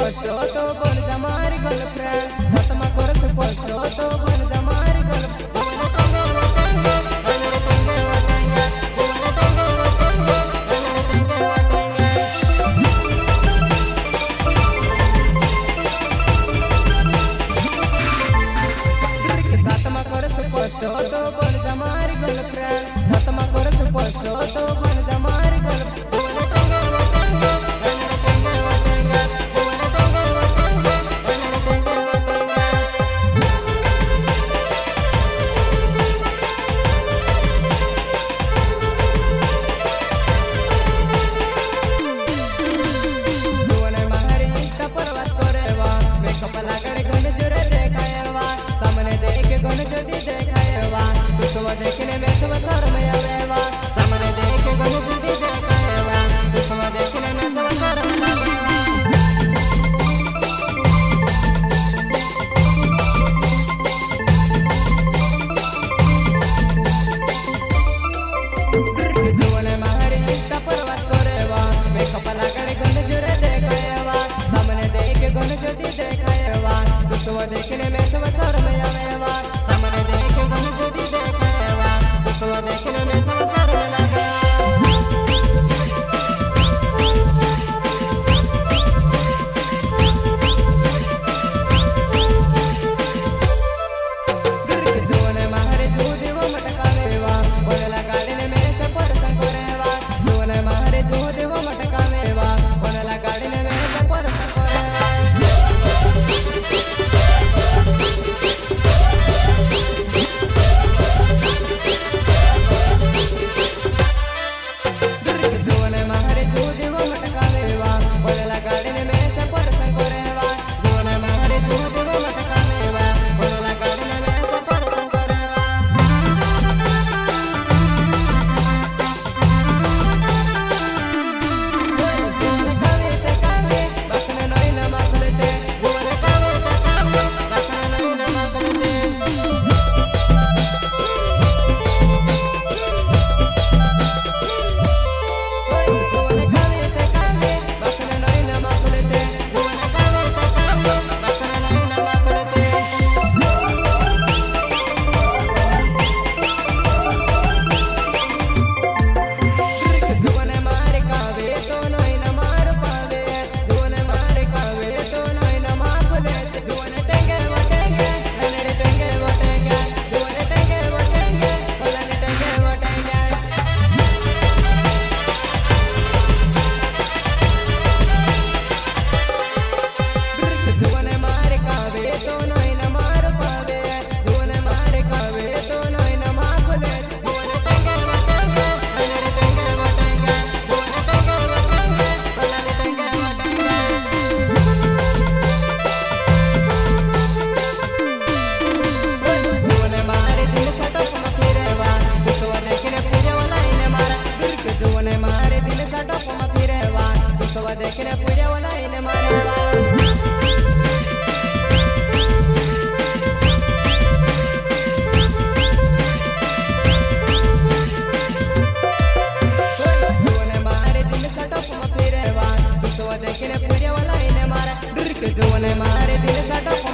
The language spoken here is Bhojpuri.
पोस्ट तो बन जा मारी गर्लफ्रेंड छत में करत पोस्ट तो बन जा मारी पोस्ट तो बन जा मारी गर्लफ्रेंड छत में करत पोस्ट तो बन जा मारी देखने में सब शर्म आवेवा सामने देखे गनु जुदी देखाएवा दुश्मन देखने में सब शर्म आवेवा जीवन मारी इंस्टा पर बात करेवा मेकअप लगाड़े गनु जुरे देखाएवा सामने देखे गनु जुदी देखाएवा दुश्मन देखने में सब शर्म आवेवा सामने देखे गनु जुदी देखने में सब शर्म लगे जीवन मारे जो देव मटकावेवा बोलला गाड़ी ने मेरे से परसन करेवा जीवन मारे जो देव मटकावेवा बोलला गाड़ी ने मेरे से परसन करेवा देखने पूरे वाला इने मारेवा जोने मारे दिल सटप में फिरेवा दुसवा देखने पूरे वाला इने मारा डर के जोने मारे दिल सटप